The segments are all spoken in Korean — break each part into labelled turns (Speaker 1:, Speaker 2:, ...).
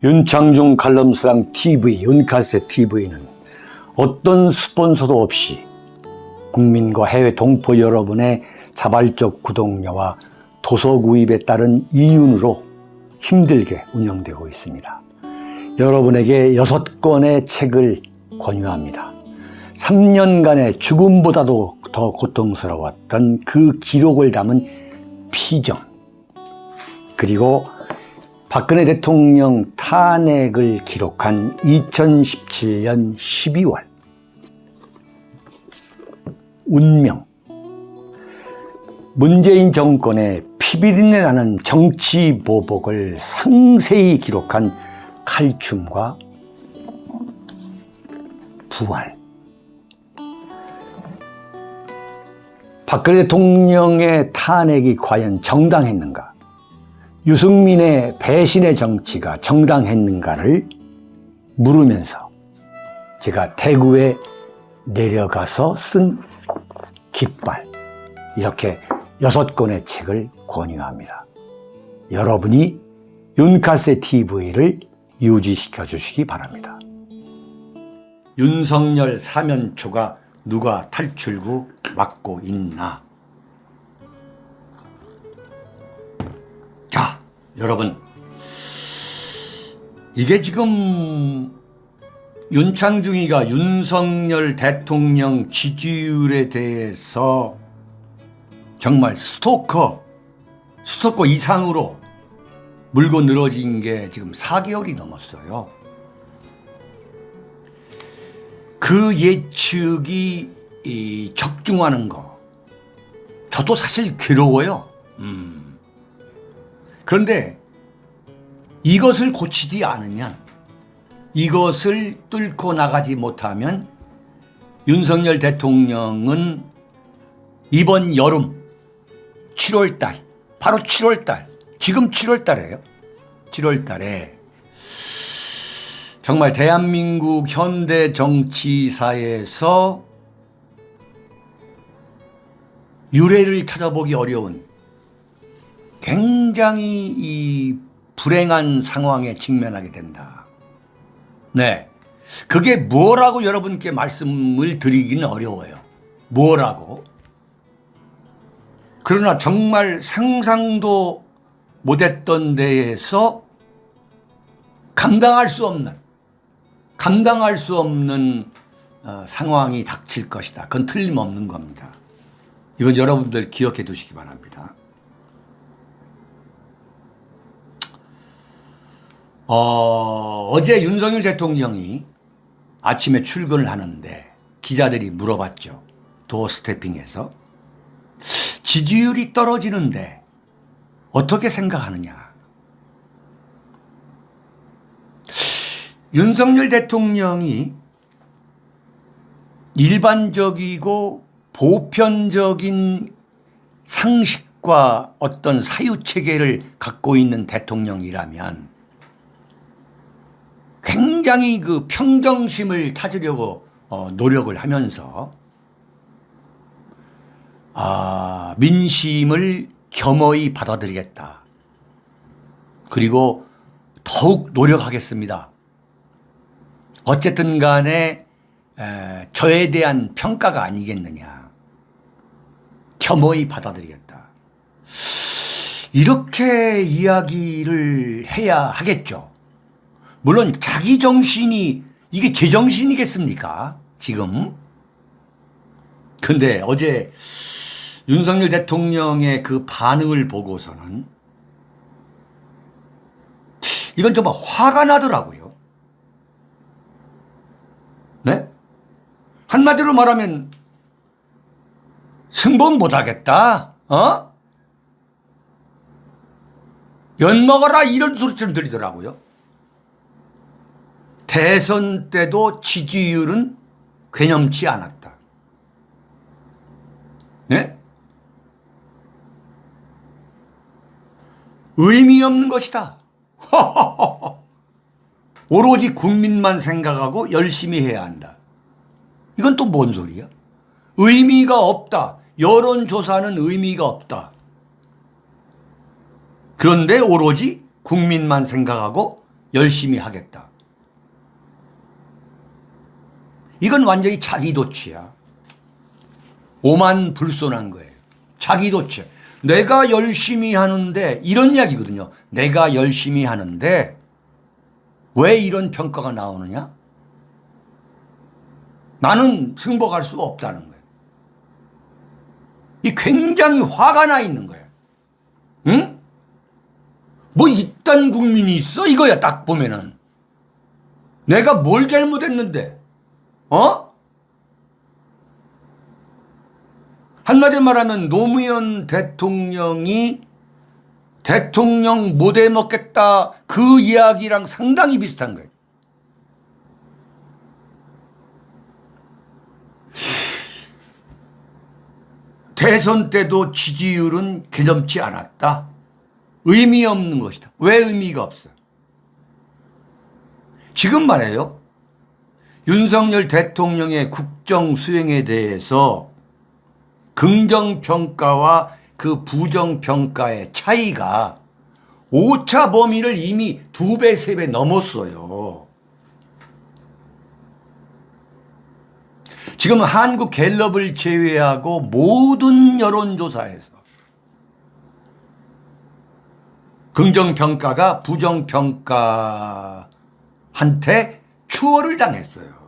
Speaker 1: 윤창중 칼럼스랑 TV, 윤칼세 TV는 어떤 스폰서도 없이 국민과 해외 동포 여러분의 자발적 구독료와 도서 구입에 따른 이윤으로 힘들게 운영되고 있습니다. 여러분에게 6권의 책을 권유합니다. 3년간의 죽음보다도 더 고통스러웠던 그 기록을 담은 피정, 그리고 박근혜 대통령 탄핵을 기록한 2017년 12월, 운명, 문재인 정권의 피비린내 나는 정치 보복을 상세히 기록한 칼춤과 부활, 박근혜 대통령의 탄핵이 과연 정당했는가, 유승민의 배신의 정치가 정당했는가를 물으면서 제가 대구에 내려가서 쓴 깃발, 이렇게 6권의 책을 권유합니다. 여러분이 윤칼세 TV를 유지시켜 주시기 바랍니다. 윤석열 사면초가 누가 탈출구 막고 있나? 자, 여러분, 이게 지금 윤창중이가 윤석열 대통령 지지율에 대해서 정말 스토커 이상으로 물고 늘어진 게 지금 4개월이 넘었어요. 그 예측이 적중하는 거, 저도 사실 괴로워요. 그런데 이것을 고치지 않으면, 이것을 뚫고 나가지 못하면 윤석열 대통령은 이번 여름 7월달, 바로 7월달, 지금 7월달이에요. 7월달에 정말 대한민국 현대 정치사에서 유례를 찾아보기 어려운 굉장히 이 불행한 상황에 직면하게 된다. 네, 그게 뭐라고 여러분께 말씀을 드리기는 어려워요. 뭐라고? 그러나 정말 상상도 못했던 데에서 감당할 수 없는 상황이 닥칠 것이다. 그건 틀림없는 겁니다. 이건 여러분들 기억해 두시기 바랍니다. 어제 윤석열 대통령이 아침에 출근을 하는데 기자들이 물어봤죠. 도어 스태핑에서. 지지율이 떨어지는데 어떻게 생각하느냐. 윤석열 대통령이 일반적이고 보편적인 상식과 어떤 사유체계를 갖고 있는 대통령이라면 굉장히 그 평정심을 찾으려고 노력을 하면서 민심을 겸허히 받아들이겠다. 그리고 더욱 노력하겠습니다. 어쨌든 간에 저에 대한 평가가 아니겠느냐. 겸허히 받아들이겠다. 이렇게 이야기를 해야 하겠죠. 물론 자기 정신이, 이게 제 정신이겠습니까? 지금. 근데 어제 윤석열 대통령의 그 반응을 보고서는 이건 정말 화가 나더라고요. 네? 한마디로 말하면 승복 못하겠다. 엿먹어라, 이런 소리처럼 들리더라고요. 대선 때도 지지율은 괴념치 않았다. 네? 의미 없는 것이다. 오로지 국민만 생각하고 열심히 해야 한다. 이건 또 뭔 소리야? 의미가 없다. 여론조사는 의미가 없다. 그런데 오로지 국민만 생각하고 열심히 하겠다. 이건 완전히 자기도취야. 오만불손한 거예요. 자기도취. 내가 열심히 하는데 이런 이야기거든요. 내가 열심히 하는데 왜 이런 평가가 나오느냐? 나는 승복할 수 없다는 거예요. 이 굉장히 화가 나 있는 거예요. 응? 뭐 이딴 국민이 있어? 이거야 딱 보면은. 내가 뭘 잘못했는데? 한마디로 말하면 노무현 대통령이 대통령 못 해먹겠다 그 이야기랑 상당히 비슷한 거예요. 대선 때도 지지율은 개념치 않았다. 의미 없는 것이다. 왜 의미가 없어? 지금 말해요. 윤석열 대통령의 국정 수행에 대해서 긍정평가와 그 부정평가의 차이가 오차 범위를 이미 2배, 3배 넘었어요. 지금 한국갤럽을 제외하고 모든 여론조사에서 긍정평가가 부정평가한테 추월을 당했어요.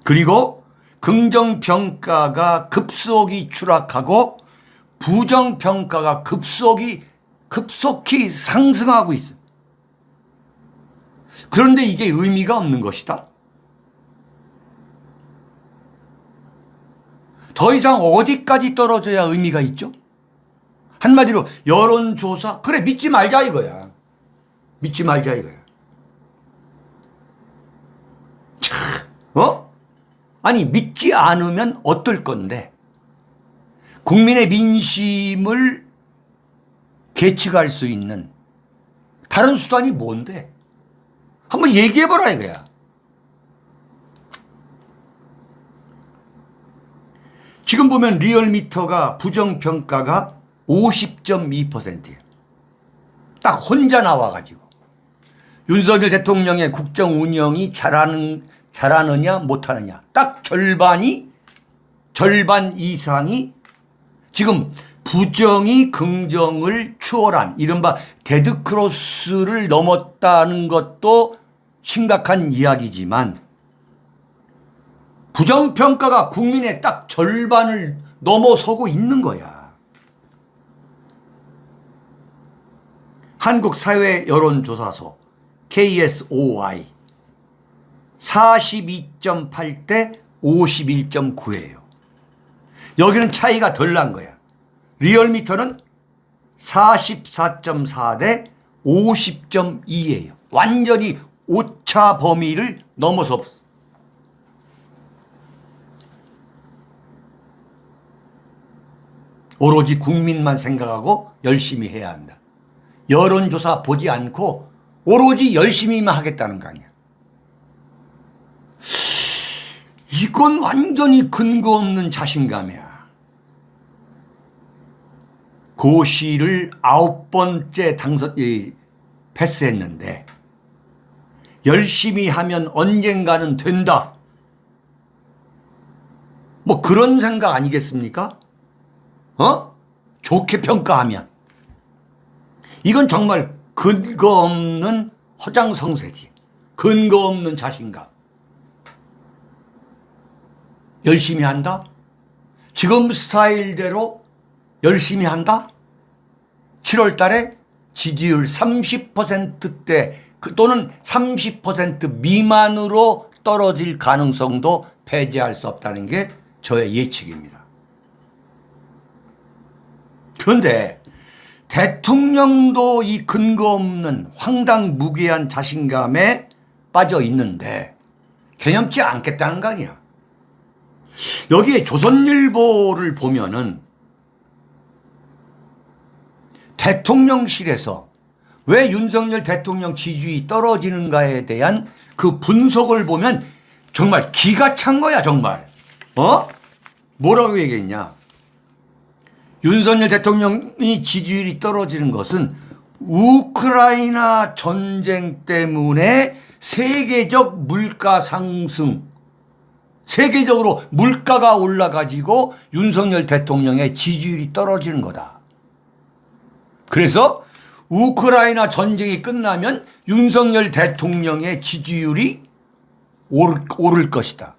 Speaker 1: 그리고 긍정평가가 급속히 추락하고 부정평가가 급속히 상승하고 있어요. 그런데 이게 의미가 없는 것이다. 더 이상 어디까지 떨어져야 의미가 있죠? 한마디로 여론조사, 그래 믿지 말자 이거야. 믿지 말자 이거야. 참, 아니 믿지 않으면 어떨 건데 국민의 민심을 계측할 수 있는 다른 수단이 뭔데? 한번 얘기해보라 이거야. 지금 보면 리얼미터가 부정평가가 50.2%예요. 딱 혼자 나와가지고 윤석열 대통령의 국정 운영이 잘하느냐 못하느냐 딱 절반 이상이 지금 부정이 긍정을 추월한 이른바 데드크로스를 넘었다는 것도 심각한 이야기지만 부정평가가 국민의 딱 절반을 넘어서고 있는 거야. 한국사회여론조사소 KSOI 42.8 대 51.9예요. 여기는 차이가 덜 난 거야. 리얼미터는 44.4 대 50.2예요. 완전히 오차 범위를 넘어서 오로지 국민만 생각하고 열심히 해야 한다. 여론조사 보지 않고 오로지 열심히만 하겠다는 거 아니야. 이건 완전히 근거 없는 자신감이야. 고시를 9번째 패스했는데 열심히 하면 언젠가는 된다. 뭐 그런 생각 아니겠습니까? 좋게 평가하면. 이건 정말 근거 없는 허장성세지. 근거 없는 자신감. 열심히 한다? 지금 스타일대로 열심히 한다? 7월 달에 지지율 30%대 또는 30% 미만으로 떨어질 가능성도 배제할 수 없다는 게 저의 예측입니다. 그런데 대통령도 이 근거 없는 황당무계한 자신감에 빠져 있는데 개념치 않겠다는 거 아니야. 여기에 조선일보를 보면은 대통령실에서 왜 윤석열 대통령 지지율이 떨어지는가에 대한 그 분석을 보면 정말 기가 찬 거야 정말. 뭐라고 얘기했냐. 윤석열 대통령이 지지율이 떨어지는 것은 우크라이나 전쟁 때문에 세계적 물가 상승, 세계적으로 물가가 올라가지고 윤석열 대통령의 지지율이 떨어지는 거다. 그래서 우크라이나 전쟁이 끝나면 윤석열 대통령의 지지율이 오를 것이다.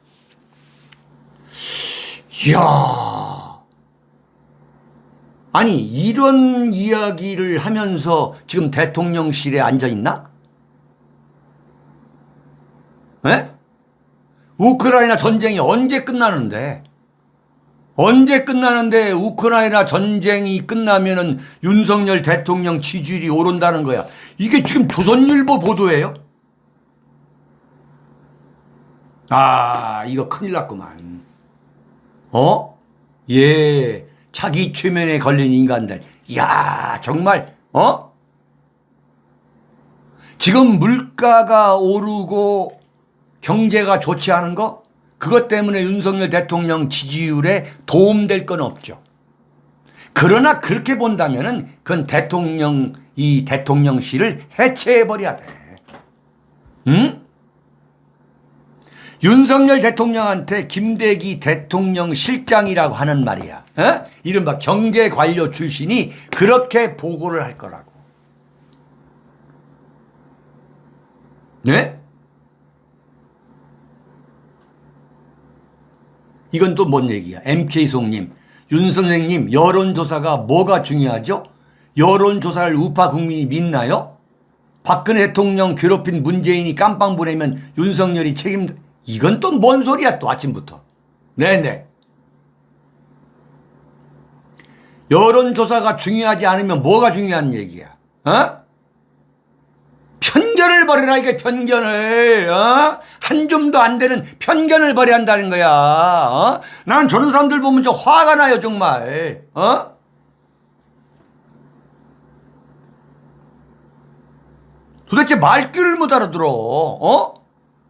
Speaker 1: 이야. 아니, 이런 이야기를 하면서 지금 대통령실에 앉아 있나? 에? 우크라이나 전쟁이 언제 끝나는데? 언제 끝나는데 우크라이나 전쟁이 끝나면은 윤석열 대통령 지지율이 오른다는 거야. 이게 지금 조선일보 보도예요? 아, 이거 큰일 났구만. 예, 자기 최면에 걸린 인간들. 야, 정말, 지금 물가가 오르고 경제가 좋지 않은 거? 그것 때문에 윤석열 대통령 지지율에 도움될 건 없죠. 그러나 그렇게 본다면은 그건 이 대통령실을 해체해버려야 돼. 응? 윤석열 대통령한테 김대기 대통령 실장이라고 하는 말이야. 이른바 경제관료 출신이 그렇게 보고를 할 거라고. 네? 이건 또 뭔 얘기야? MK송님, 윤 선생님, 여론조사가 뭐가 중요하죠? 여론조사를 우파 국민이 믿나요? 박근혜 대통령 괴롭힌 문재인이 깜빵 보내면 윤석열이 이건 또 뭔 소리야 또 아침부터. 네네. 여론조사가 중요하지 않으면 뭐가 중요한 얘기야? 편견을 버리라, 이게 편견을. 한 줌도 안 되는 편견을 버려야 한다는 거야. 난 저런 사람들 보면 좀 화가 나요, 정말. 도대체 말귀를 못 알아들어.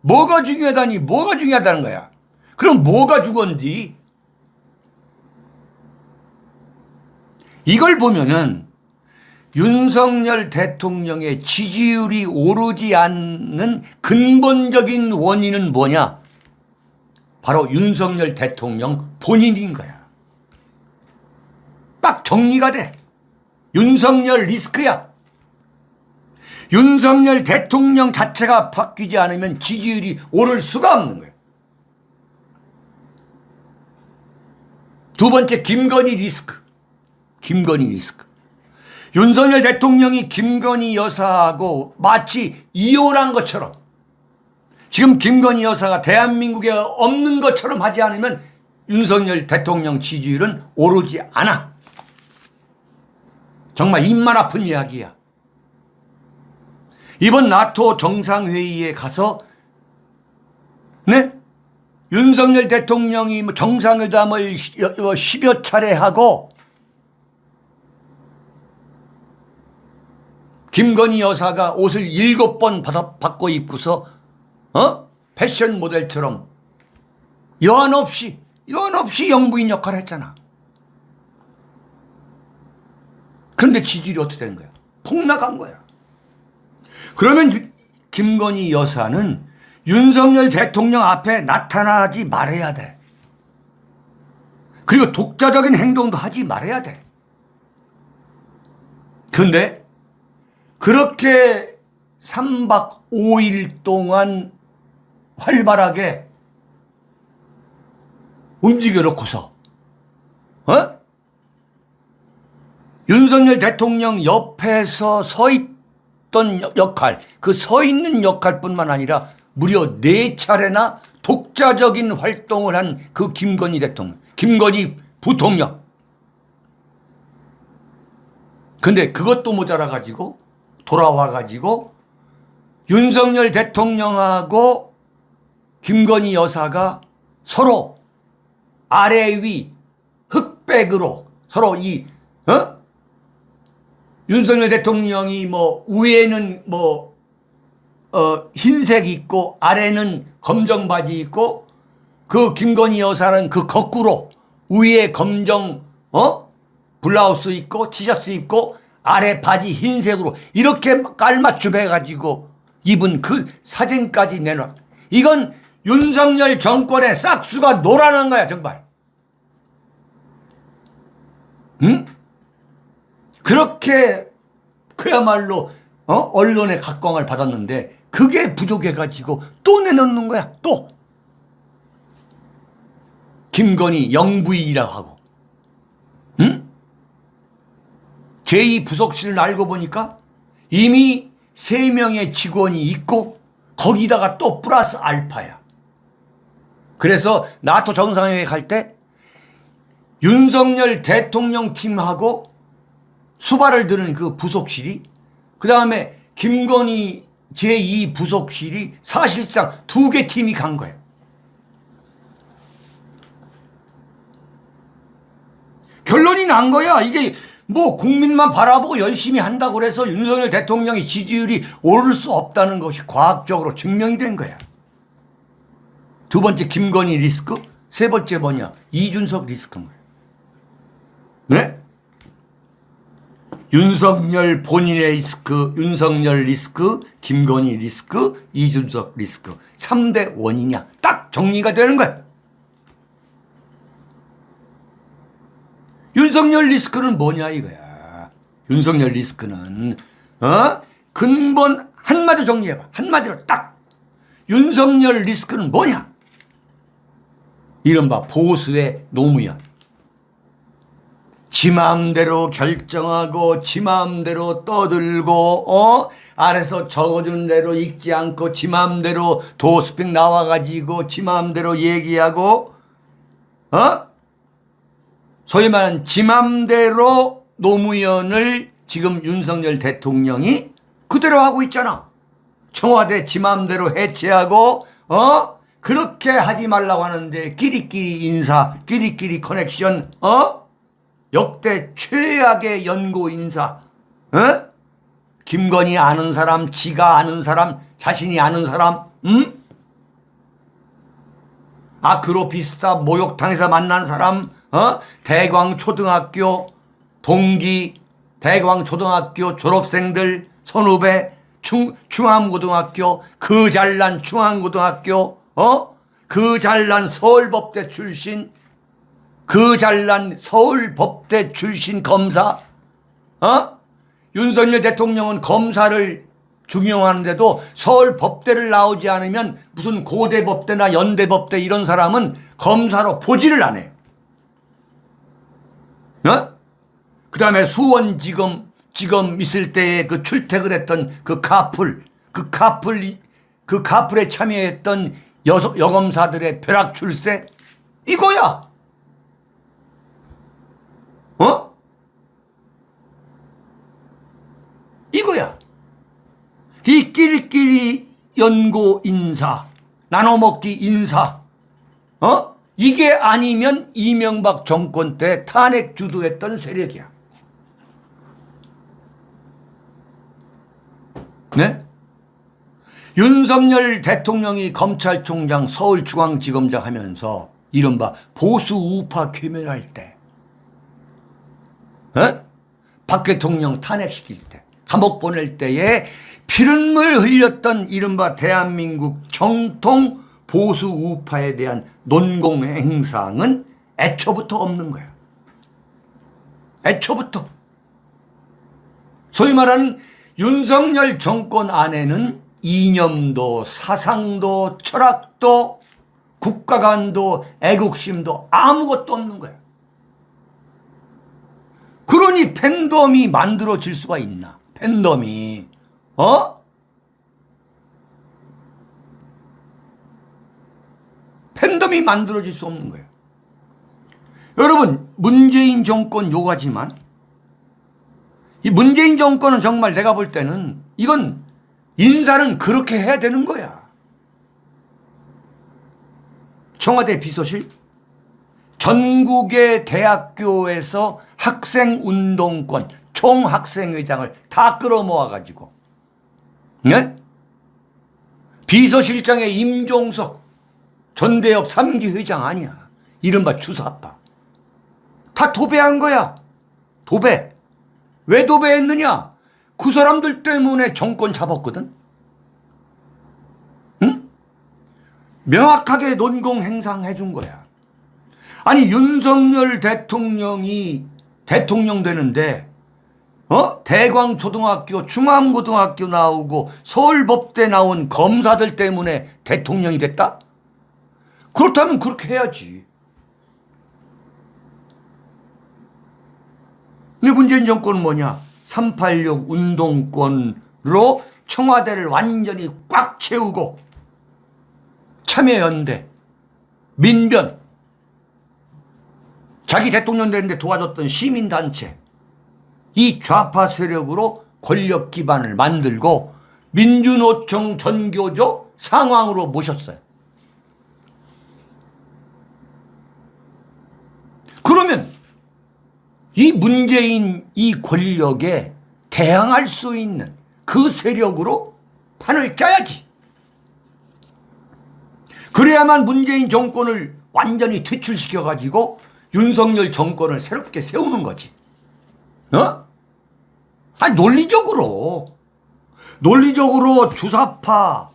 Speaker 1: 뭐가 중요하다니, 뭐가 중요하다는 거야. 그럼 뭐가 죽었는디? 이걸 보면은 윤석열 대통령의 지지율이 오르지 않는 근본적인 원인은 뭐냐? 바로 윤석열 대통령 본인인 거야. 딱 정리가 돼. 윤석열 리스크야. 윤석열 대통령 자체가 바뀌지 않으면 지지율이 오를 수가 없는 거야. 두 번째, 김건희 리스크. 김건희 리스크. 윤석열 대통령이 김건희 여사하고 마치 이혼한 것처럼, 지금 김건희 여사가 대한민국에 없는 것처럼 하지 않으면 윤석열 대통령 지지율은 오르지 않아. 정말 입만 아픈 이야기야. 이번 나토 정상회의에 가서 윤석열 대통령이 정상회담을 10여 차례 하고 김건희 여사가 옷을 7번 바꿔 입고서 패션 모델처럼 여한 없이 영부인 역할을 했잖아. 그런데 지지율이 어떻게 되는 거야? 폭락한 거야. 그러면 김건희 여사는 윤석열 대통령 앞에 나타나지 말아야 돼. 그리고 독자적인 행동도 하지 말아야 돼. 그런데 그렇게 3박 5일 동안 활발하게 움직여 놓고서 윤석열 대통령 옆에서 서 있던 역할, 그 서 있는 역할뿐만 아니라 무려 4차례나 독자적인 활동을 한 그 김건희 대통령, 김건희 부통령. 근데 그것도 모자라가지고 돌아와가지고 윤석열 대통령하고 김건희 여사가 서로 아래 위 흑백으로 서로 윤석열 대통령이 위에는 흰색 입고 아래는 검정 바지 입고 그 김건희 여사는 그 거꾸로 위에 검정 블라우스 입고 티셔츠 입고 아래 바지 흰색으로 이렇게 깔맞춤 해가지고 입은 그 사진까지 내놔. 이건 윤석열 정권의 싹수가 노라는 거야 정말. 응? 그렇게 그야말로 언론의 각광을 받았는데 그게 부족해가지고 또 내놓는 거야. 또 김건희 영부인이라고 하고. 응? 제2부속실을 알고 보니까 이미 3명의 직원이 있고 거기다가 또 플러스 알파야. 그래서 나토 정상회의 갈 때 윤석열 대통령 팀하고 수발을 드는 그 부속실이, 그 다음에 김건희 제2부속실이 사실상 2개 팀이 간 거야. 결론이 난 거야. 이게 뭐 국민만 바라보고 열심히 한다고 그래서 윤석열 대통령의 지지율이 오를 수 없다는 것이 과학적으로 증명이 된 거야. 두 번째 김건희 리스크, 세 번째 뭐냐? 이준석 리스크인 거야. 네? 윤석열 본인의 리스크, 윤석열 리스크, 김건희 리스크, 이준석 리스크. 3대 원인이야. 딱 정리가 되는 거야. 윤석열 리스크는 뭐냐 이거야. 윤석열 리스크는 근본 한마디로 정리해봐. 한마디로 딱. 윤석열 리스크는 뭐냐? 이른바 보수의 노무현. 지 마음대로 결정하고 지 마음대로 떠들고 아래서 적어준 대로 읽지 않고 지 마음대로 도스픽 나와가지고 지 마음대로 얘기하고 소위 말하는 지 맘대로 노무현을 지금 윤석열 대통령이 그대로 하고 있잖아. 청와대 지 맘대로 해체하고 그렇게 하지 말라고 하는데 끼리끼리 인사, 끼리끼리 커넥션, 역대 최악의 연고 인사. 김건희 아는 사람, 지가 아는 사람, 자신이 아는 사람, 아크로비스타 목욕탕에서 만난 사람, 대광초등학교 동기, 대광초등학교 졸업생들, 선후배, 충암고등학교, 그 잘난 충암고등학교, 그 잘난 서울법대 출신, 그 잘난 서울법대 출신 검사, 윤석열 대통령은 검사를 중용하는데도 서울법대를 나오지 않으면 무슨 고대법대나 연대법대 이런 사람은 검사로 보지를 안 해요. 그 다음에 수원지검 있을 때에 그 출퇴근했던 그 카풀에 참여했던 여검사들의 벼락 출세 이거야. 이거야. 이 끼리끼리 연고 인사, 나눠먹기 인사, 이게 아니면 이명박 정권 때 탄핵 주도했던 세력이야. 네? 윤석열 대통령이 검찰총장, 서울중앙지검장 하면서 이른바 보수 우파 괴멸할 때, 박 대통령 탄핵시킬 때, 감옥 보낼 때에 피눈물 흘렸던 이른바 대한민국 정통 보수 우파에 대한 논공 행상은 애초부터 없는 거야. 애초부터. 소위 말하는 윤석열 정권 안에는 이념도 사상도 철학도 국가관도 애국심도 아무것도 없는 거야. 그러니 팬덤이 만들어질 수가 있나? 팬덤이 팬덤이 만들어질 수 없는 거예요. 여러분, 문재인 정권 요가지만 이 문재인 정권은 정말 내가 볼 때는 이건 인사는 그렇게 해야 되는 거야. 청와대 비서실, 전국의 대학교에서 학생운동권, 총학생회장을 다 끌어모아가지고, 네? 비서실장의 임종석, 전대협 3기 회장 아니야. 이른바 주사파. 다 도배한 거야. 도배. 왜 도배했느냐? 그 사람들 때문에 정권 잡았거든. 응? 명확하게 논공행상해 준 거야. 아니 윤석열 대통령이 대통령 되는데 대광초등학교, 충암고등학교 나오고 서울법대 나온 검사들 때문에 대통령이 됐다? 그렇다면 그렇게 해야지. 근데 문재인 정권은 뭐냐? 386 운동권으로 청와대를 완전히 꽉 채우고 참여연대, 민변, 자기 대통령 되는데 도와줬던 시민단체, 이 좌파 세력으로 권력 기반을 만들고 민주노총 전교조 상황으로 모셨어요. 그러면 이 문재인 이 권력에 대항할 수 있는 그 세력으로 판을 짜야지. 그래야만 문재인 정권을 완전히 퇴출시켜가지고 윤석열 정권을 새롭게 세우는 거지. 아니 논리적으로 주사파,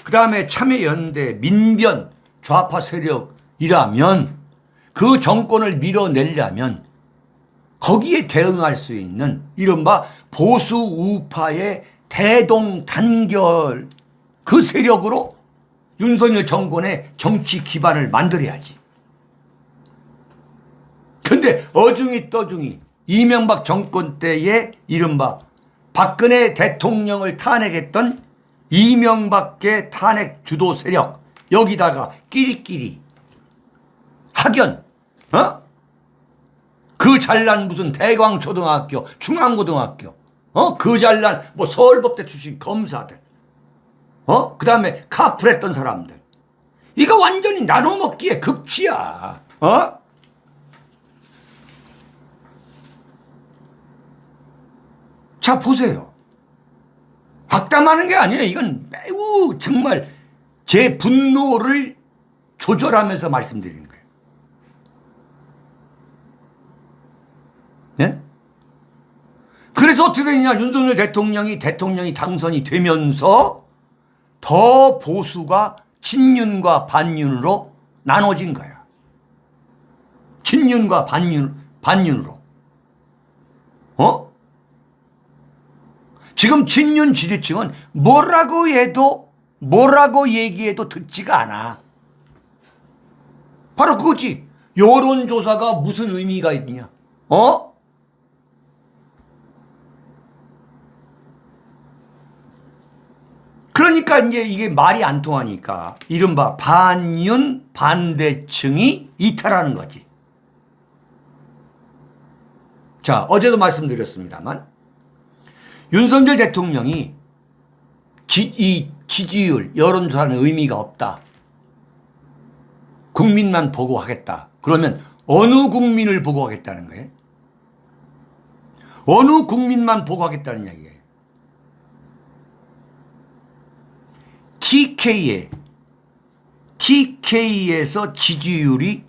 Speaker 1: 그 다음에 참여연대, 민변, 좌파 세력이라면 그 정권을 밀어내려면 거기에 대응할 수 있는 이른바 보수 우파의 대동단결 그 세력으로 윤석열 정권의 정치 기반을 만들어야지. 근데 어중이 떠중이 이명박 정권 때의 이른바 박근혜 대통령을 탄핵했던 이명박계 탄핵 주도 세력 여기다가 끼리끼리 학연 그 잘난 무슨 대광초등학교, 충암고등학교, 그 잘난 뭐 서울법대 출신 검사들, 그 다음에 카풀했던 사람들, 이거 완전히 나눠먹기의 극치야. 자 보세요. 악담하는 게 아니에요. 이건 매우 정말 제 분노를 조절하면서 말씀드리는 거예요. 네? 그래서 어떻게 되냐? 윤석열 대통령이 당선이 되면서 더 보수가 친윤과 반윤으로 나눠진 거야. 친윤과 반윤으로. 지금 친윤 지지층은 뭐라고 얘기해도 듣지가 않아. 바로 그거지. 여론조사가 무슨 의미가 있냐? 그러니까 이제 이게 말이 안 통하니까 이른바 반윤 반대층이 이탈하는 거지. 자, 어제도 말씀드렸습니다만 윤석열 대통령이 이 지지율, 여론조사는 의미가 없다. 국민만 보고 하겠다. 그러면 어느 국민을 보고 하겠다는 거예요? 어느 국민만 보고 하겠다는 이야기예요. TK에서 지지율이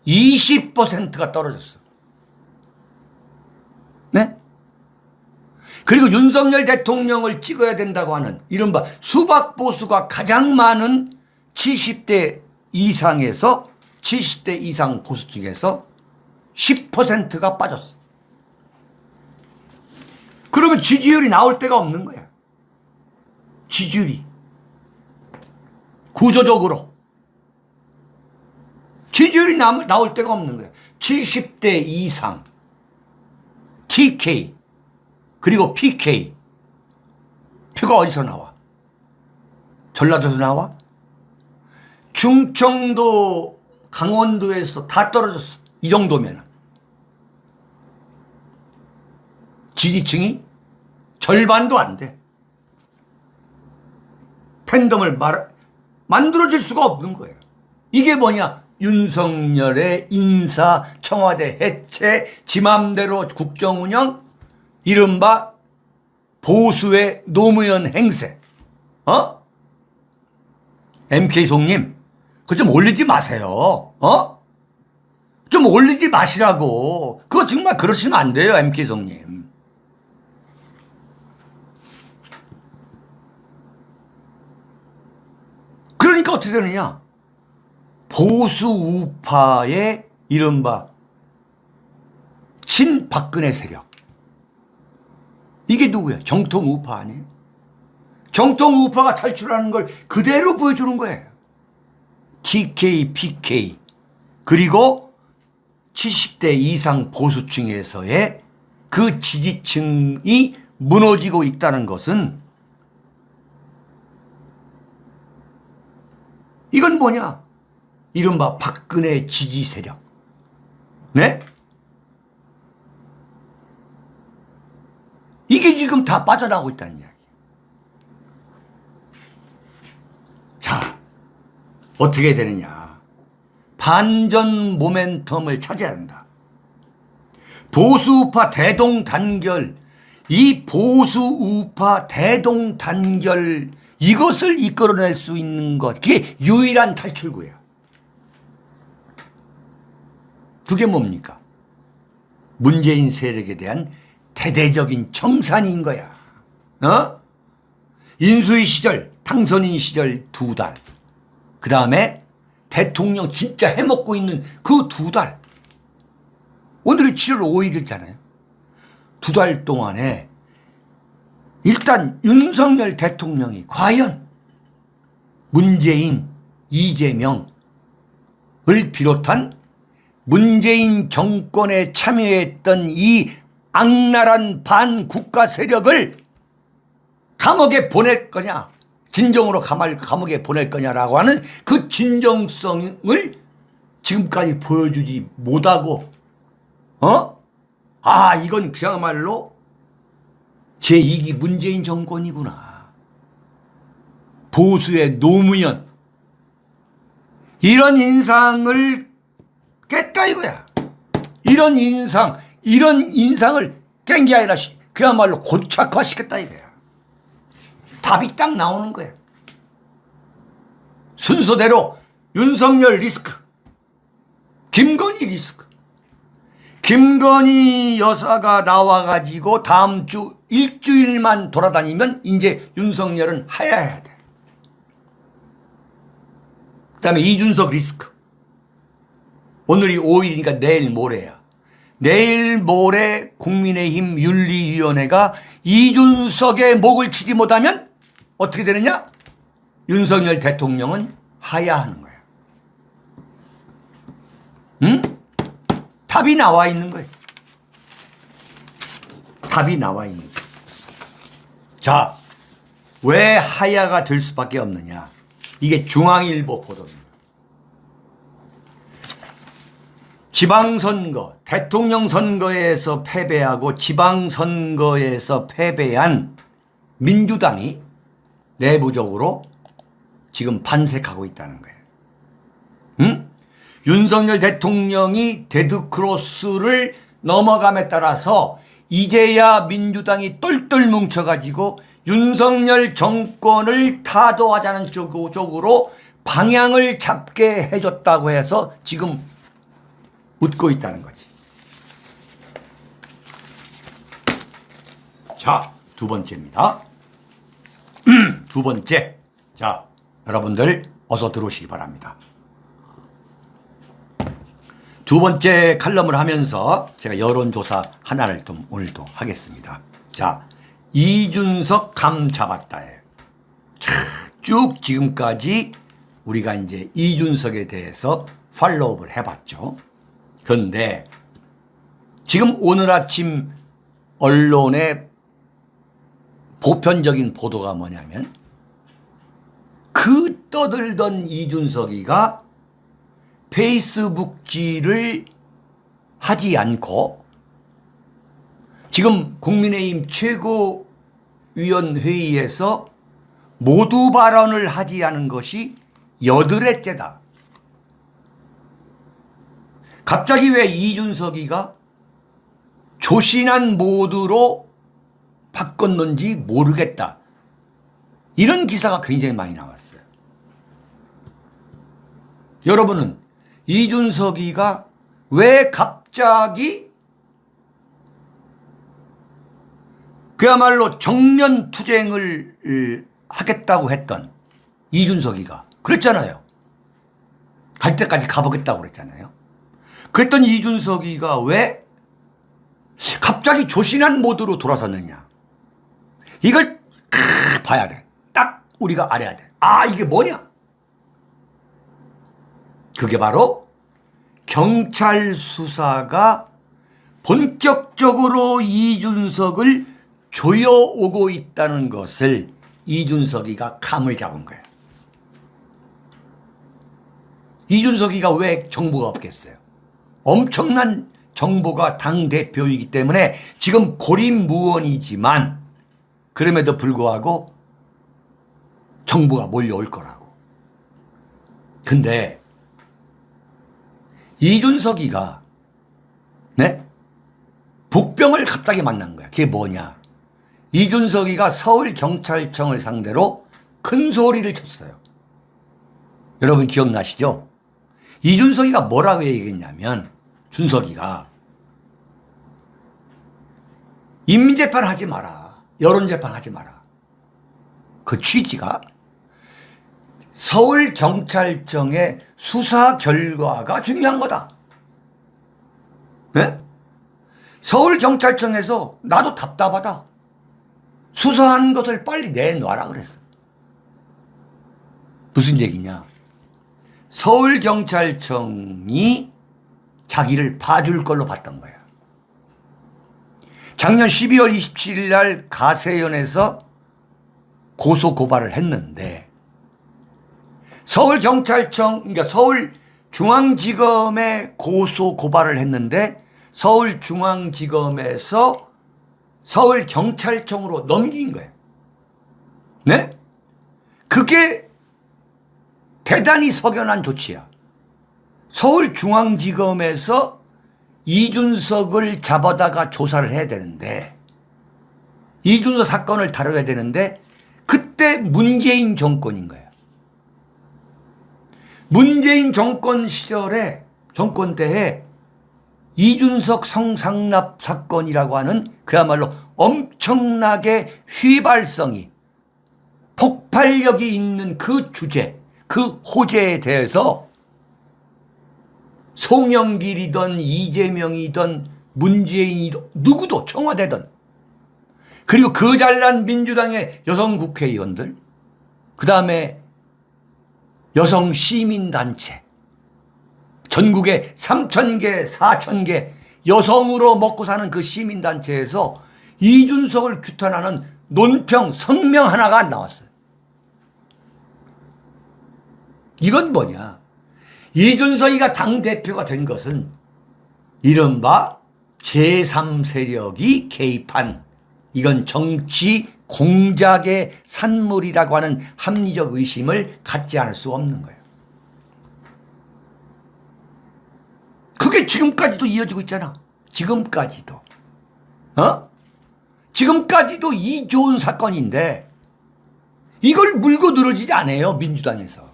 Speaker 1: 20%가 떨어졌어. 네? 그리고 윤석열 대통령을 찍어야 된다고 하는 이른바 수박 보수가 가장 많은 70대 이상에서 70대 이상 보수 중에서 10%가 빠졌어. 그러면 지지율이 나올 데가 없는 거야. 지지율이. 구조적으로. 지지율이 나올 데가 없는 거야. 70대 이상. TK. 그리고 PK. 표가 어디서 나와? 전라도에서 나와? 충청도, 강원도에서 다 떨어졌어. 이 정도면. 지지층이 절반도 안 돼. 팬덤을 만들어질 수가 없는 거예요. 이게 뭐냐? 윤석열의 인사, 청와대 해체, 지 맘대로 국정운영, 이른바 보수의 노무현 행세. MK송님, 그거 좀 올리지 마세요. 좀 올리지 마시라고. 그거 정말 그러시면 안 돼요, MK송님. 그러니까 어떻게 되느냐? 보수 우파의 이른바 친박근혜 세력. 이게 누구야? 정통 우파 아니에요? 정통 우파가 탈출하는 걸 그대로 보여주는 거예요. TK, PK. 그리고 70대 이상 보수층에서의 그 지지층이 무너지고 있다는 것은 이건 뭐냐? 이른바 박근혜 지지 세력. 네? 이게 지금 다 빠져나오고 있다는 이야기. 자, 어떻게 되느냐? 반전 모멘텀을 차지해야 한다. 보수우파 대동단결, 이 보수우파 대동단결 이것을 이끌어낼 수 있는 것, 그게 유일한 탈출구예요. 그게 뭡니까? 문재인 세력에 대한 대대적인 청산인 거야. 인수위 시절, 당선인 시절 2달. 그 다음에 대통령 진짜 해먹고 있는 그 2달. 오늘이 7월 5일이잖아요. 2달 동안에 일단 윤석열 대통령이 과연 문재인, 이재명을 비롯한 문재인 정권에 참여했던 이 악랄한 반국가 세력을 감옥에 보낼 거냐, 진정으로 감옥에 보낼 거냐라고 하는 그 진정성을 지금까지 보여주지 못하고, 이건 그야말로 제2기 문재인 정권이구나. 보수의 노무현. 이런 인상을 깼다 이거야. 이런 인상을 깬 게 아니라 그야말로 고착화시켰다 이거야. 답이 딱 나오는 거야. 순서대로 윤석열 리스크, 김건희 리스크. 김건희 여사가 나와가지고 다음 주 일주일만 돌아다니면 이제 윤석열은 하야해야 돼. 그 다음에 이준석 리스크. 오늘이 5일이니까 내일 모레야. 내일 모레 국민의힘 윤리위원회가 이준석의 목을 치지 못하면 어떻게 되느냐? 윤석열 대통령은 하야하는 거야. 응? 답이 나와 있는 거예요. 답이 나와 있는 거예요. 자, 왜 하야가 될 수밖에 없느냐? 이게 중앙일보 보도입니다. 지방선거, 대통령 선거에서 패배하고 지방선거에서 패배한 민주당이 내부적으로 지금 반색하고 있다는 거예요. 응? 윤석열 대통령이 데드크로스를 넘어감에 따라서 이제야 민주당이 똘똘 뭉쳐가지고 윤석열 정권을 타도하자는 쪽으로 방향을 잡게 해줬다고 해서 지금 웃고 있다는 거지. 자, 두 번째입니다. 두 번째. 자, 여러분들 어서 들어오시기 바랍니다. 두 번째 칼럼을 하면서 제가 여론조사 하나를 좀 오늘도 하겠습니다. 자, 이준석 감 잡았다에 쭉 지금까지 우리가 이제 이준석에 대해서 팔로우업을 해봤죠. 그런데 지금 오늘 아침 언론의 보편적인 보도가 뭐냐면 그 떠들던 이준석이가 페이스북질을 하지 않고 지금 국민의힘 최고위원회의에서 모두 발언을 하지 않은 것이 8회째다. 갑자기 왜 이준석이가 조신한 모드로 바꿨는지 모르겠다. 이런 기사가 굉장히 많이 나왔어요. 여러분은 이준석이가 왜 갑자기 그야말로 정면 투쟁을 하겠다고 했던 이준석이가 그랬잖아요. 갈 때까지 가보겠다고 그랬잖아요. 그랬더니 이준석이가 왜 갑자기 조신한 모드로 돌아섰느냐. 이걸 봐야 돼. 딱 우리가 알아야 돼. 아, 이게 뭐냐? 그게 바로 경찰 수사가 본격적으로 이준석을 조여오고 있다는 것을 이준석이가 감을 잡은 거예요. 이준석이가 왜 정보가 없겠어요? 엄청난 정보가 당대표이기 때문에 지금 고립무원이지만 그럼에도 불구하고 정보가 몰려올 거라고. 근데 이준석이가 복병을 갑자기 만난 거야. 그게 뭐냐? 이준석이가 서울경찰청을 상대로 큰 소리를 쳤어요. 여러분 기억나시죠? 이준석이가 뭐라고 얘기했냐면 준석이가 인민재판 하지 마라. 여론재판 하지 마라. 그 취지가 서울경찰청의 수사 결과가 중요한 거다. 네? 서울경찰청에서 나도 답답하다. 수사한 것을 빨리 내놔라 그랬어. 무슨 얘기냐? 서울경찰청이 자기를 봐줄 걸로 봤던 거야. 작년 12월 27일 날 가세연에서 고소고발을 했는데 서울경찰청, 그러니까 서울중앙지검에 고소고발을 했는데 서울중앙지검에서 서울경찰청으로 넘긴 거예요. 네? 그게 대단히 석연한 조치야. 서울중앙지검에서 이준석을 잡아다가 조사를 해야 되는데 이준석 사건을 다뤄야 되는데 그때 문재인 정권인 거야. 문재인 정권 시절에 정권 때에 이준석 성상납 사건이라고 하는 그야말로 엄청나게 휘발성이 폭발력이 있는 그 주제, 그 호재에 대해서 송영길이든 이재명이든 문재인이든 누구도 청와대든 그리고 그 잘난 민주당의 여성 국회의원들 그 다음에 여성 시민단체 전국에 3,000개, 4,000개 여성으로 먹고 사는 그 시민단체에서 이준석을 규탄하는 논평, 성명 하나가 안 나왔어요. 이건 뭐냐? 이준석이가 당대표가 된 것은 이른바 제3세력이 개입한 이건 정치 공작의 산물이라고 하는 합리적 의심을 갖지 않을 수 없는 거예요. 그게 지금까지도 이어지고 있잖아. 지금까지도. 지금까지도 이 좋은 사건인데 이걸 물고 늘어지지 않아요. 민주당에서.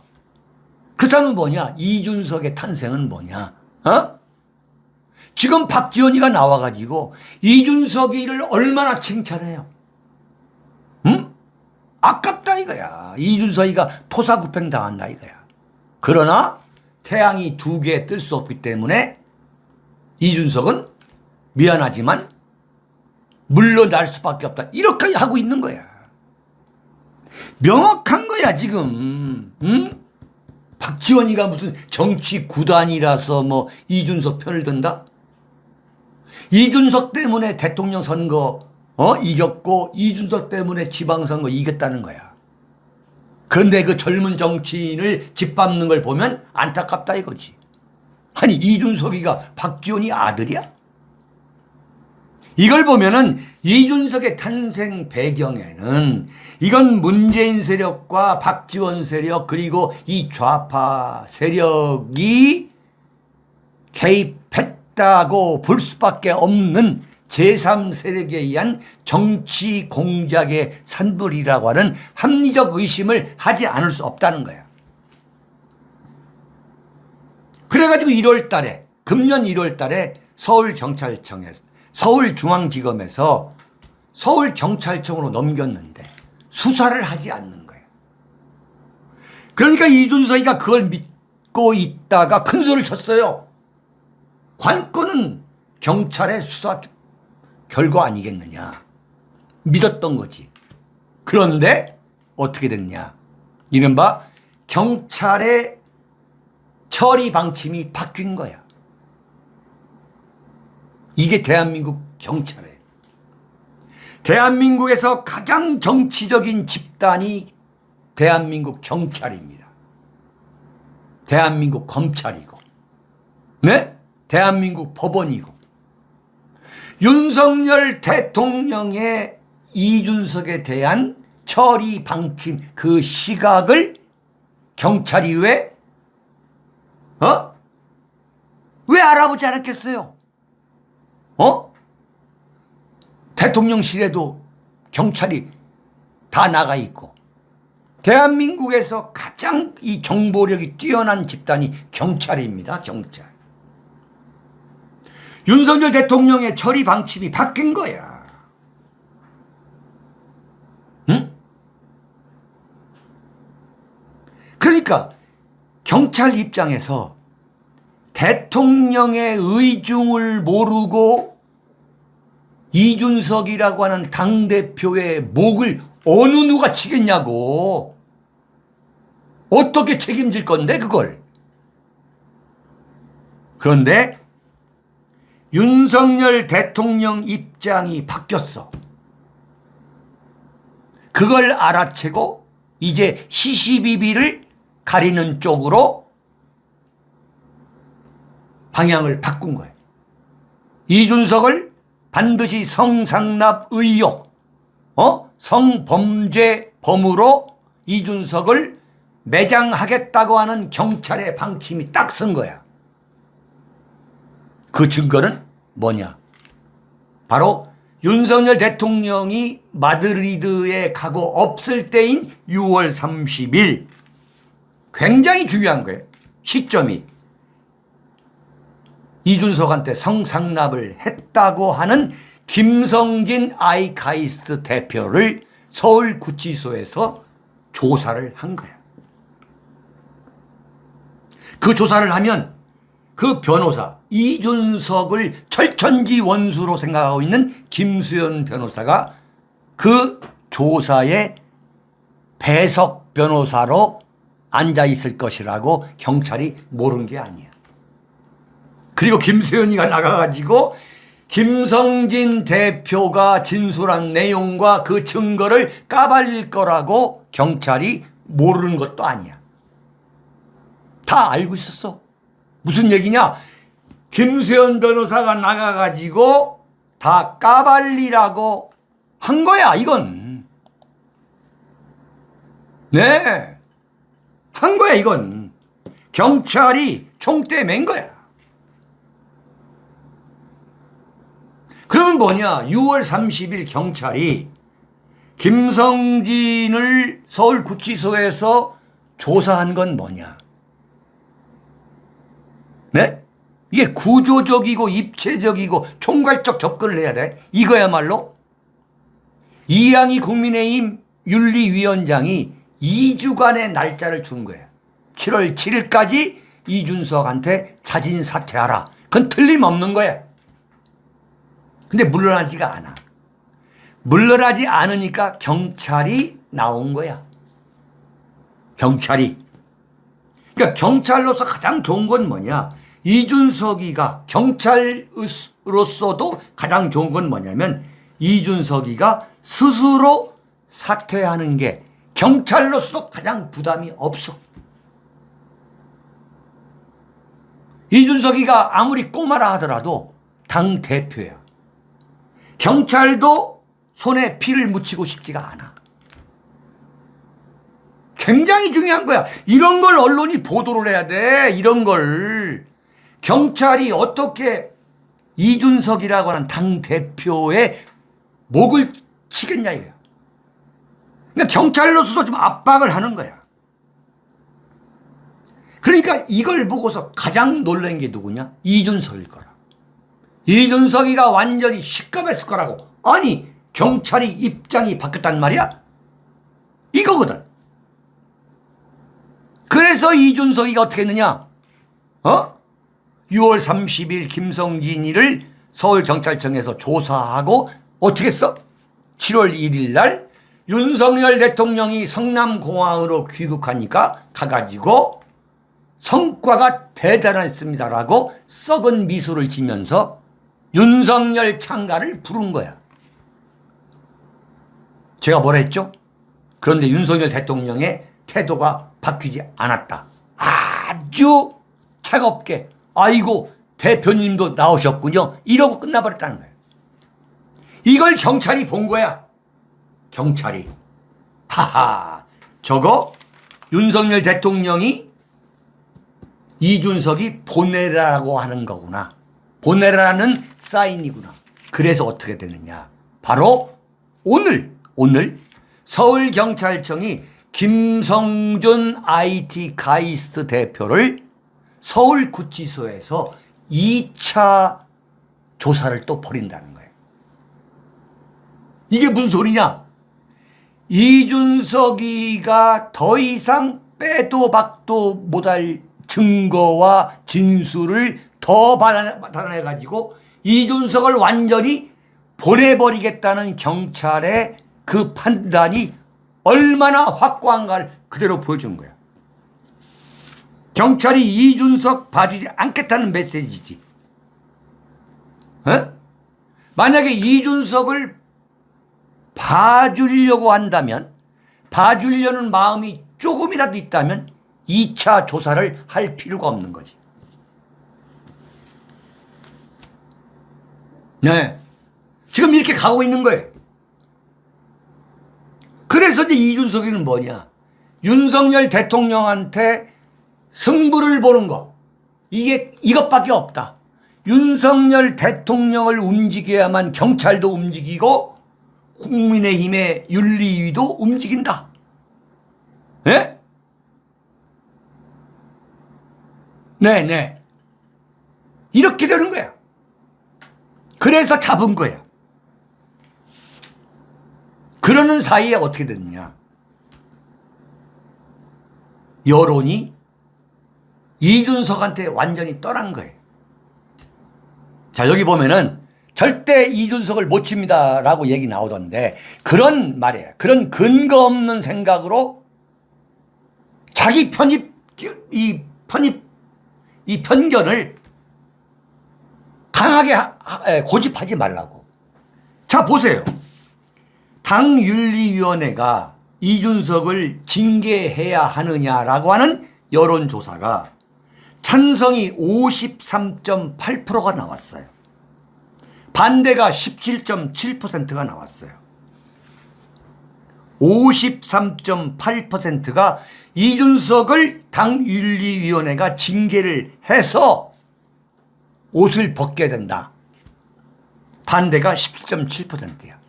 Speaker 1: 그렇다면 뭐냐? 이준석의 탄생은 뭐냐? 지금 박지원이가 나와가지고 이준석이를 얼마나 칭찬해요. 응? 아깝다 이거야. 이준석이가 토사구팽 당한다 이거야. 그러나 태양이 두 개 뜰 수 없기 때문에 이준석은 미안하지만 물러날 수밖에 없다. 이렇게 하고 있는 거야. 명확한 거야 지금. 응? 박지원이가 무슨 정치 구단이라서 뭐 이준석 편을 든다? 이준석 때문에 대통령 선거 이겼고 이준석 때문에 지방선거 이겼다는 거야. 그런데 그 젊은 정치인을 짓밟는 걸 보면 안타깝다 이거지. 아니 이준석이가 박지원이 아들이야? 이걸 보면은 이준석의 탄생 배경에는 이건 문재인 세력과 박지원 세력 그리고 이 좌파 세력이 개입했다고 볼 수밖에 없는 제3세력에 의한 정치 공작의 산물이라고 하는 합리적 의심을 하지 않을 수 없다는 거야. 그래가지고 1월 달에 금년 1월 달에 서울경찰청에서 서울중앙지검에서 서울경찰청으로 넘겼는데 수사를 하지 않는 거예요. 그러니까 이준석이가 그걸 믿고 있다가 큰 소리를 쳤어요. 관건은 경찰의 수사 결과 아니겠느냐. 믿었던 거지. 그런데 어떻게 됐냐. 이른바 경찰의 처리 방침이 바뀐 거야. 이게 대한민국 경찰이에요. 대한민국에서 가장 정치적인 집단이 대한민국 경찰입니다. 대한민국 검찰이고, 네? 대한민국 법원이고, 윤석열 대통령의 이준석에 대한 처리 방침, 그 시각을 경찰이 왜 알아보지 않았겠어요? 대통령실에도 경찰이 다 나가 있고, 대한민국에서 가장 이 정보력이 뛰어난 집단이 경찰입니다. 경찰. 윤석열 대통령의 처리 방침이 바뀐 거야. 응? 그러니까 경찰 입장에서 대통령의 의중을 모르고 이준석이라고 하는 당대표의 목을 어느 누가 치겠냐고. 어떻게 책임질 건데 그걸. 그런데 윤석열 대통령 입장이 바뀌었어. 그걸 알아채고 이제 시시비비를 가리는 쪽으로 방향을 바꾼 거예요. 이준석을 반드시 성상납 의혹, 성범죄범으로 이준석을 매장하겠다고 하는 경찰의 방침이 딱 선 거야. 그 증거는 뭐냐? 바로 윤석열 대통령이 마드리드에 가고 없을 때인 6월 30일. 굉장히 중요한 거예요. 시점이. 이준석한테 성상납을 했다고 하는 김성진 아이카이스트 대표를 서울구치소에서 조사를 한 거야. 그 조사를 하면 그 변호사, 이준석을 철천지 원수로 생각하고 있는 김수현 변호사가 그 조사에 배석 변호사로 앉아 있을 것이라고 경찰이 모른 게 아니야. 그리고 김수현이가 나가가지고 김성진 대표가 진술한 내용과 그 증거를 까발릴 거라고 경찰이 모르는 것도 아니야. 다 알고 있었어. 무슨 얘기냐? 김수현 변호사가 나가가지고 다 까발리라고 한 거야, 이건. 네. 한 거야, 이건. 경찰이 총대 맨 거야. 그러면 뭐냐? 6월 30일 경찰이 김성진을 서울구치소에서 조사한 건 뭐냐? 네? 이게 구조적이고 입체적이고 총괄적 접근을 해야 돼. 이거야말로 이양희 국민의힘 윤리위원장이 2주간의 날짜를 준 거야. 7월 7일까지 이준석한테 자진 사퇴하라. 그건 틀림없는 거야. 근데 물러나지가 않아. 물러나지 않으니까 경찰이 나온 거야. 경찰이. 그러니까 경찰로서 가장 좋은 건 뭐냐? 이준석이가 경찰로서도 가장 좋은 건 뭐냐면 이준석이가 스스로 사퇴하는 게 경찰로서도 가장 부담이 없어. 이준석이가 아무리 꼬마라 하더라도 당대표야. 경찰도 손에 피를 묻히고 싶지가 않아. 굉장히 중요한 거야. 이런 걸 언론이 보도를 해야 돼. 이런 걸. 경찰이 어떻게 이준석이라고 하는 당대표의 목을 치겠냐 이거야. 그러니까 경찰로서도 좀 압박을 하는 거야. 그러니까 이걸 보고서 가장 놀란 게 누구냐? 이준석일 거라. 이준석이가 완전히 시끄럽했을 거라고. 아니, 경찰이 입장이 바뀌었단 말이야? 이거거든. 그래서 이준석이가 어떻게 했느냐? 6월 30일 김성진이를 서울경찰청에서 조사하고 어떻게 했어? 7월 1일 날 윤석열 대통령이 성남공항으로 귀국하니까 가가지고 성과가 대단했습니다라고 썩은 미소를 지면서 윤석열 창가를 부른 거야. 제가 뭐라 했죠? 그런데 윤석열 대통령의 태도가 바뀌지 않았다. 아주 차갑게 아이고 대표님도 나오셨군요. 이러고 끝나버렸다는 거예요. 이걸 경찰이 본 거야. 경찰이. 하하, 저거 윤석열 대통령이 이준석이 보내라고 하는 거구나. 보내라는 사인이구나. 그래서 어떻게 되느냐. 바로 오늘 서울경찰청이 김성준 IT 가이스트 대표를 서울구치소에서 2차 조사를 또 벌인다는 거예요. 이게 무슨 소리냐? 이준석이가 더 이상 빼도 박도 못할 증거와 진술을 더 받아내가지고 이준석을 완전히 보내버리겠다는 경찰의 그 판단이 얼마나 확고한가를 그대로 보여준 거야. 경찰이 이준석 봐주지 않겠다는 메시지지. 만약에 이준석을 봐주려고 한다면, 봐주려는 마음이 조금이라도 있다면 2차 조사를 할 필요가 없는 거지. 네. 지금 이렇게 가고 있는 거예요. 그래서 이제 이준석이는 뭐냐? 윤석열 대통령한테 승부를 보는 거. 이것밖에 없다. 윤석열 대통령을 움직여야만 경찰도 움직이고 국민의힘의 윤리위도 움직인다. 네? 네. 이렇게 되는 거야. 그래서 잡은 거야. 그러는 사이에 어떻게 됐냐? 여론이 이준석한테 완전히 떠난 거예요. 자, 여기 보면은 절대 이준석을 못 칩니다라고 얘기 나오던데 그런 말이에요. 그런 근거 없는 생각으로 자기 이 편견을 강하게 고집하지 말라고. 자, 보세요. 당윤리위원회가 이준석을 징계해야 하느냐라고 하는 여론조사가 찬성이 53.8%가 나왔어요. 반대가 17.7%가 나왔어요. 53.8%가 이준석을 당윤리위원회가 징계를 해서 옷을 벗게 된다. 반대가 17.7%야.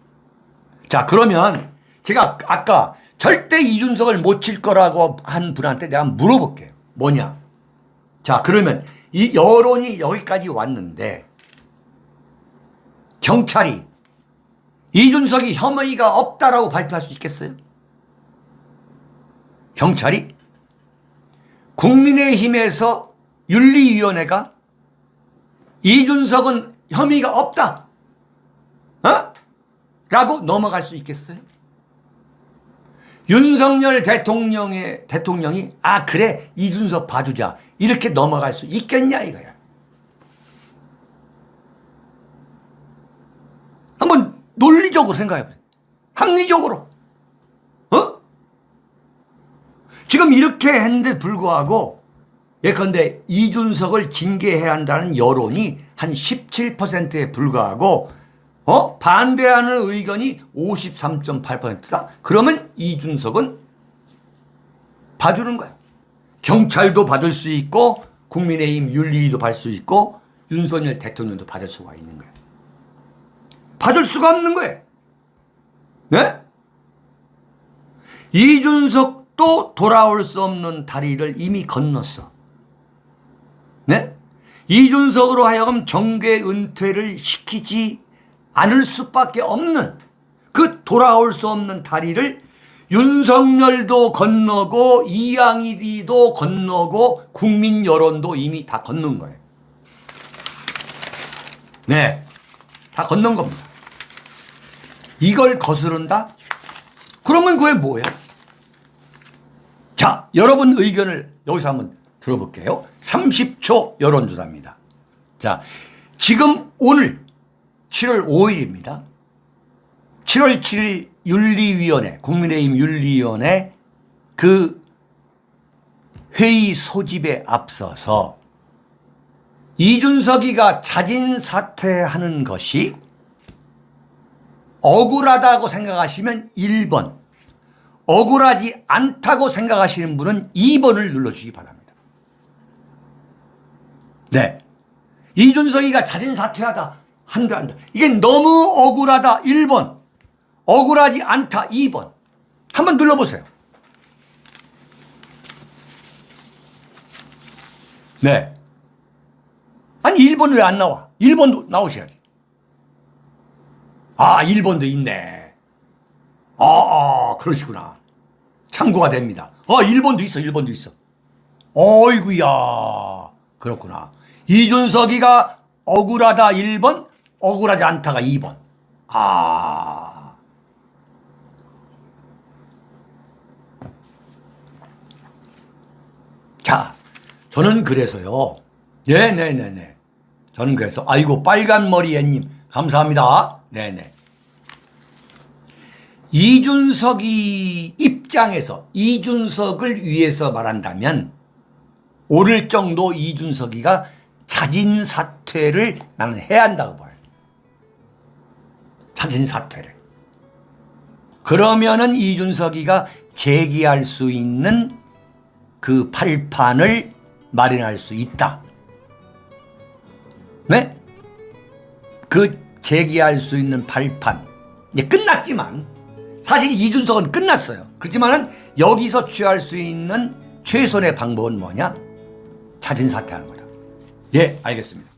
Speaker 1: 자, 그러면 제가 아까 절대 이준석을 못 칠 거라고 한 분한테 내가 물어볼게요. 뭐냐? 자, 그러면 이 여론이 여기까지 왔는데 경찰이 이준석이 혐의가 없다라고 발표할 수 있겠어요? 경찰이? 국민의힘에서 윤리위원회가 이준석은 혐의가 없다. 라고 넘어갈 수 있겠어요? 윤석열 대통령이 그래 이준석 봐주자 이렇게 넘어갈 수 있겠냐 이거야. 한번 논리적으로 생각해보세요. 합리적으로. 지금 이렇게 했는데 불구하고 예컨대 이준석을 징계해야 한다는 여론이 한 17%에 불과하고 반대하는 의견이 53.8%다. 그러면 이준석은 봐주는 거야. 경찰도 받을 수 있고 국민의힘 윤리위도 받을 수 있고 윤석열 대통령도 받을 수가 있는 거야. 받을 수가 없는 거예요. 네? 이준석도 돌아올 수 없는 다리를 이미 건넜어. 네? 이준석으로 하여금 정계 은퇴를 시키지 않을 수밖에 없는 그 돌아올 수 없는 다리를 윤석열도 건너고 이양희도 건너고 국민 여론도 이미 다 건넌 거예요. 네, 다 건넌 겁니다. 이걸 거스른다? 그러면 그게 뭐야? 자, 여러분 의견을 여기서 한번 들어볼게요. 30초 여론조사입니다. 자, 지금 오늘 7월 5일입니다. 7월 7일 윤리위원회, 국민의힘 윤리위원회 그 회의 소집에 앞서서 이준석이가 자진 사퇴하는 것이 억울하다고 생각하시면 1번, 억울하지 않다고 생각하시는 분은 2번을 눌러주시기 바랍니다. 네, 이준석이가 자진 사퇴하다, 한다. 이게 너무 억울하다 1번, 억울하지 않다 2번. 한번 눌러보세요. 네. 아니 1번 왜 안 나와? 1번도 나오셔야지. 아, 1번도 있네. 그러시구나. 참고가 됩니다. 1번도 있어, 1번도 있어. 어이구야. 그렇구나. 이준석이가 억울하다 1번, 억울하지 않다가 2번. 자, 저는 그래서요. 네네네네. 저는 그래서, 아이고, 빨간머리 애님, 감사합니다. 네네. 이준석이 입장에서 이준석을 위해서 말한다면 오를 정도 이준석이가 자진 사퇴를 나는 해야 한다고 봐요. 자진 사퇴를. 그러면은 이준석이가 제기할 수 있는 그 발판을 마련할 수 있다. 네? 그 제기할 수 있는 발판. 이제 끝났지만 사실 이준석은 끝났어요. 그렇지만은 여기서 취할 수 있는 최선의 방법은 뭐냐? 자진 사퇴하는 거다. 예, 알겠습니다.